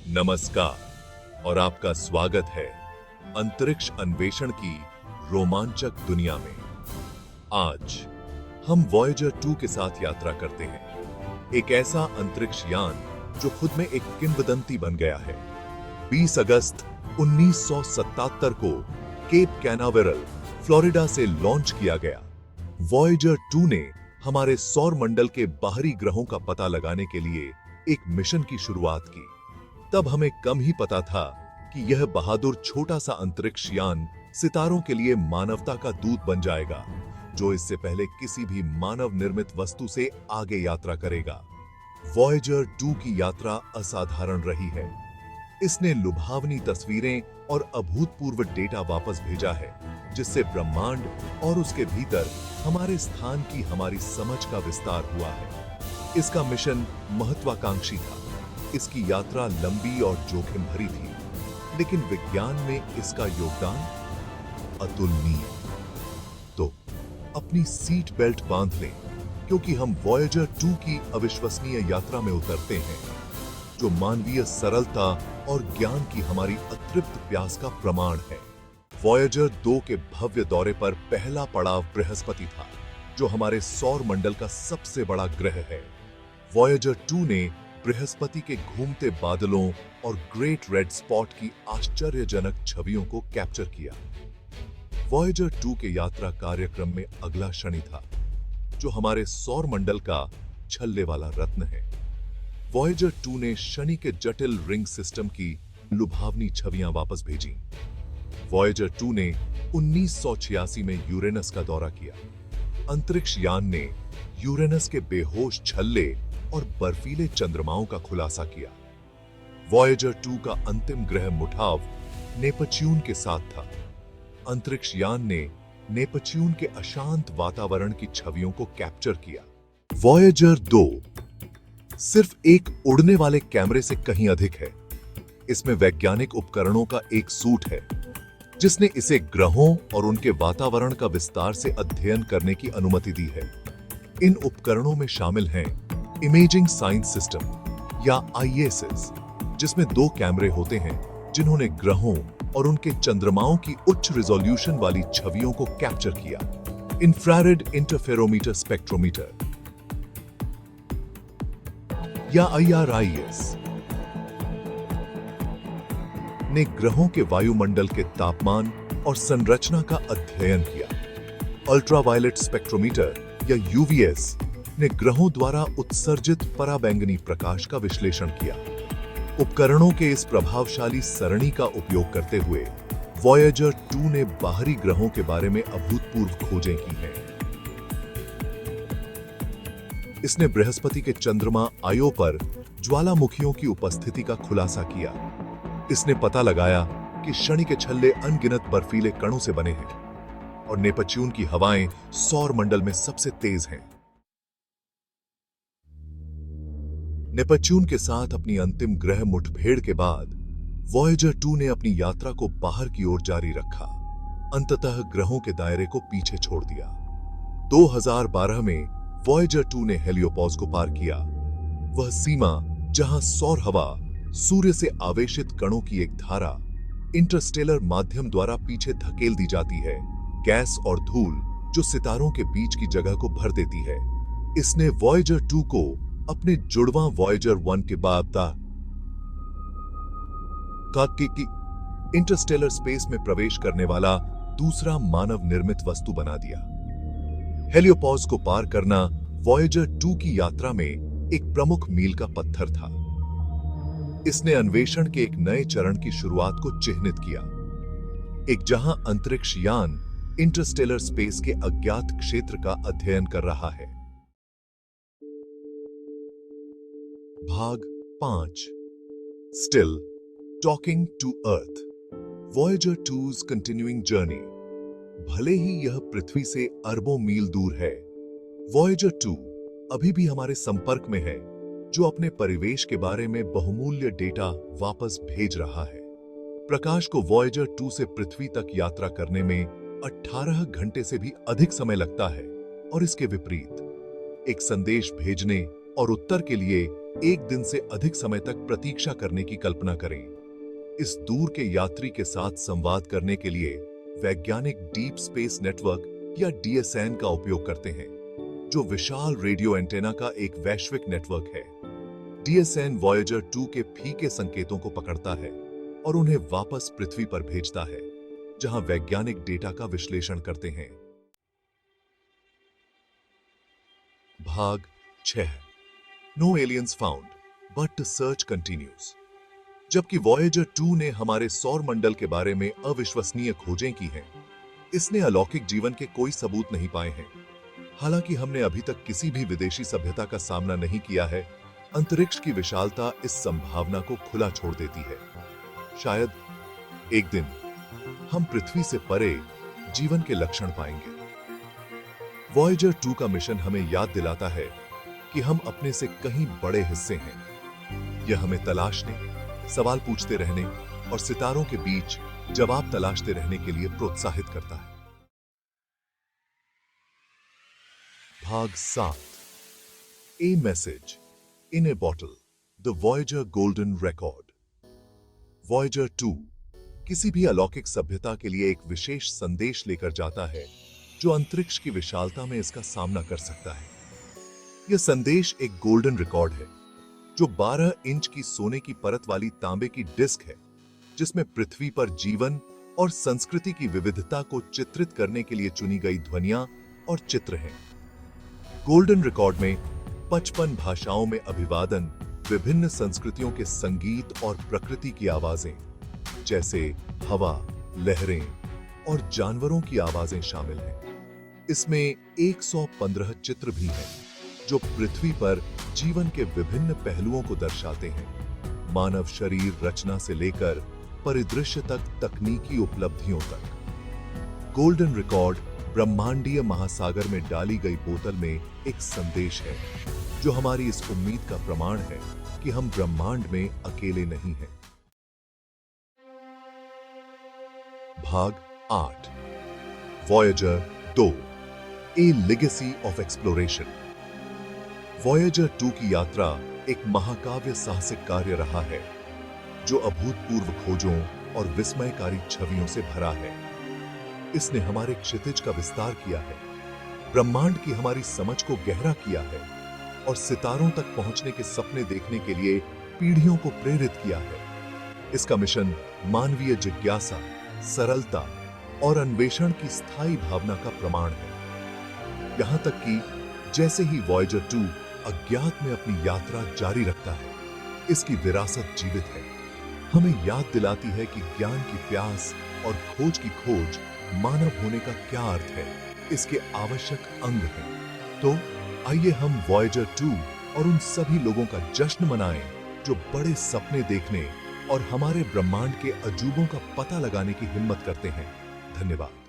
नमस्कार और आपका स्वागत है अंतरिक्ष अन्वेषण की रोमांचक दुनिया में। आज हम वॉयेजर 2 के साथ यात्रा करते हैं, एक ऐसा अंतरिक्ष यान जो खुद में एक किंवदंती बन गया है। 20 अगस्त 1977 को केप कैनावेरल, फ्लोरिडा से लॉन्च किया गया। वॉयेजर 2 ने हमारे सौर मंडल के बाहरी ग्रहों का पता लगाने के लिए एक मिशन की शुरुआत की। तब हमें कम ही पता था कि यह बहादुर छोटा सा अंतरिक्ष यान सितारों के लिए मानवता का दूत बन जाएगा, जो इससे पहले किसी भी मानव निर्मित वस्तु से आगे यात्रा करेगा। वॉयेजर 2 की यात्रा असाधारण रही है। इसने लुभावनी तस्वीरें और अभूतपूर्व डेटा वापस भेजा है, जिससे ब्रह्मांड और उसके भीतर हमारे स्थान की हमारी समझ का विस्तार हुआ है। इसका मिशन महत्वाकांक्षी था। इसकी यात्रा लंबी और जोखिम भरी थी, लेकिन विज्ञान में इसका योगदान अतुलनीय। तो अपनी सीट बेल्ट बांध लें, क्योंकि हम वॉयेजर 2 की अविश्वसनीय यात्रा में उतरते हैं, जो मानवीय सरलता और ज्ञान की हमारी अतृप्त प्यास का प्रमाण है। वॉयेजर 2 के भव्य दौरे पर पहला पड़ाव बृहस्पति था, जो हमारे सौर मंडल का सबसे बड़ा ग्रह है। वॉयेजर 2 ने बृहस्पति के घूमते बादलों और ग्रेट रेड स्पॉट की आश्चर्यजनक छवियों को कैप्चर किया। वॉयेजर 2 के यात्रा कार्यक्रम में अगला शनि था, जो हमारे सौर मंडल का छल्ले वाला रत्न है। वॉयेजर 2 ने शनि के जटिल रिंग सिस्टम की लुभावनी छवियां वापस भेजी। वॉयेजर 2 ने 1986 में यूरेनस का दौरा किया। अंतरिक्ष यान ने यूरेनस के बेहोश छल्ले और बर्फीले चंद्रमाओं का खुलासा किया। वॉयेजर 2 का अंतिम ग्रह मुठाव नेपच्यून के साथ था। अंतरिक्ष यान ने नेपच्यून के अशांत वातावरण की छवियों को कैप्चर किया। वॉयेजर 2 सिर्फ एक उड़ने वाले कैमरे से कहीं अधिक है। इसमें वैज्ञानिक उपकरणों का एक सूट है, जिसने इसे ग्रहों और उनके वातावरण का विस्तार से अध्ययन करने की अनुमति दी है। इन उपकरणों में शामिल हैं इमेजिंग साइंस सिस्टम या ISS, जिसमें 2 कैमरे होते हैं जिन्होंने ग्रहों और उनके चंद्रमाओं की उच्च रिजोल्यूशन वाली छवियों को कैप्चर किया। इंफ्रारेड इंटरफेरोमीटर स्पेक्ट्रोमीटर या IRIS ने ग्रहों के वायुमंडल के तापमान और संरचना का अध्ययन किया। अल्ट्रावायलेट स्पेक्ट्रोमीटर या UVS ने ग्रहों द्वारा उत्सर्जित पराबैंगनी प्रकाश का विश्लेषण किया। उपकरणों के इस प्रभावशाली सरणी का उपयोग करते हुए वॉयेजर 2 ने बाहरी ग्रहों के बारे में अभूतपूर्व खोजें की हैं। इसने बृहस्पति के चंद्रमा आयो पर ज्वालामुखियों की उपस्थिति का खुलासा किया। इसने पता लगाया कि शनि के छल्ले अनगिनत बर्फीले कणों से बने हैं और नेपच्यून की हवाएं सौर मंडल में सबसे तेज हैं। नेपच्यून के साथ अपनी अंतिम ग्रह मुठभेड़ के बाद वॉयेजर 2 ने अपनी यात्रा को बाहर की ओर जारी रखा, अंततः ग्रहों के दायरे को पीछे छोड़ दिया। 2012 में वॉयेजर 2 ने हेलियोपॉज को पार किया, वह सीमा जहां सौर हवा सूर्य से आवेशित कणों की एक धारा इंटरस्टेलर माध्यम द्वारा पीछे धकेल दी जाती है, गैस और धूल जो सितारों के बीच की जगह को भर देती है। इसने वॉयेजर 2 को अपने जुड़वां वॉयेजर 1 के बाद इंटरस्टेलर स्पेस में प्रवेश करने वाला दूसरा मानव निर्मित वस्तु बना दिया। हेलियोपॉज को पार करना वॉयेजर 2 की यात्रा में एक प्रमुख मील का पत्थर था। इसने अन्वेषण के एक नए चरण की शुरुआत को चिह्नित किया, एक जहां अंतरिक्ष यान इंटरस्टेलर स्पेस के अज्ञात क्षेत्र का अध्ययन कर रहा है। भाग 5 still talking to Earth, Voyager 2's continuing journey. भले ही यह पृथ्वी से अरबों मील दूर है, वॉयेजर 2 अभी भी हमारे संपर्क में है, जो अपने परिवेश के बारे में बहुमूल्य डेटा वापस भेज रहा है। प्रकाश को वॉयेजर 2 से पृथ्वी तक यात्रा करने में 18 घंटे से भी अधिक समय लगता है, और इसके विपरीत एक संदेश भेजने और उत्तर के लिए एक दिन से अधिक समय तक प्रतीक्षा करने की कल्पना करें। इस दूर के यात्री के साथ संवाद करने के लिए वैज्ञानिक डीप स्पेस नेटवर्क या डीएसएन का उपयोग करते हैं, जो विशाल रेडियो एंटेना का एक वैश्विक नेटवर्क है। डीएसएन वॉयेजर 2 के फीके संकेतों को पकड़ता है और उन्हें वापस पृथ्वी पर भेजता है, जहां वैज्ञानिक डेटा का विश्लेषण करते हैं। भाग 6। No aliens found, but search continues. जबकि वॉयेजर 2 ने हमारे सौर मंडल के बारे में अविश्वसनीय खोजें की हैं, इसने अलौकिक जीवन के कोई सबूत नहीं पाए हैं। हालांकि हमने अभी तक किसी भी विदेशी सभ्यता का सामना नहीं किया है, अंतरिक्ष की विशालता इस संभावना को खुला छोड़ देती है। शायद एक दिन हम पृथ्वी से परे जीवन के लक्षण पाएंगे। वॉयेजर 2 का मिशन हमें याद दिलाता है कि हम अपने से कहीं बड़े हिस्से हैं। यह हमें तलाशने, सवाल पूछते रहने और सितारों के बीच जवाब तलाशते रहने के लिए प्रोत्साहित करता है। भाग 7। A message in a bottle, the Voyager golden record. Voyager 2 किसी भी अलौकिक सभ्यता के लिए एक विशेष संदेश लेकर जाता है, जो अंतरिक्ष की विशालता में इसका सामना कर सकता है। यह संदेश एक गोल्डन रिकॉर्ड है, जो 12 इंच की सोने की परत वाली तांबे की डिस्क है, जिसमें पृथ्वी पर जीवन और संस्कृति की विविधता को चित्रित करने के लिए चुनी गई ध्वनियां और चित्र हैं। गोल्डन रिकॉर्ड में 55 भाषाओं में अभिवादन, विभिन्न संस्कृतियों के संगीत और प्रकृति की आवाजें, जैसे हवा, लहरें और जानवरों की आवाजें शामिल हैं। इसमें 115 चित्र भी हैं, जो पृथ्वी पर जीवन के विभिन्न पहलुओं को दर्शाते हैं, मानव शरीर रचना से लेकर परिदृश्य तक तकनीकी उपलब्धियों तक। गोल्डन रिकॉर्ड ब्रह्मांडीय महासागर में डाली गई बोतल में एक संदेश है, जो हमारी इस उम्मीद का प्रमाण है कि हम ब्रह्मांड में अकेले नहीं हैं। भाग 8। Voyager 2, A legacy of exploration. Voyager 2 की यात्रा एक महाकाव्य साहसिक कार्य रहा है, जो अभूतपूर्व खोजों और विस्मयकारी छवियों से भरा है। इसने हमारे क्षितिज का विस्तार किया है, ब्रह्मांड की हमारी समझ को गहरा किया है और सितारों तक पहुंचने के सपने देखने के लिए पीढ़ियों को प्रेरित किया है। इसका मिशन मानवीय जिज्ञासा, सरलता और अन्वेषण की स्थायी भावना का प्रमाण है। यहां तक कि जैसे ही वॉयेजर 2 अज्ञात में अपनी यात्रा जारी रखता है, इसकी विरासत जीवित है, हमें याद दिलाती है कि ज्ञान की प्यास और खोज की खोज मानव होने का क्या अर्थ है, इसके आवश्यक अंग हैं। तो आइए हम वॉयेजर 2 और उन सभी लोगों का जश्न मनाएं, जो बड़े सपने देखने और हमारे ब्रह्मांड के अजूबों का पता लगाने की हिम्मत करते हैं। धन्यवाद।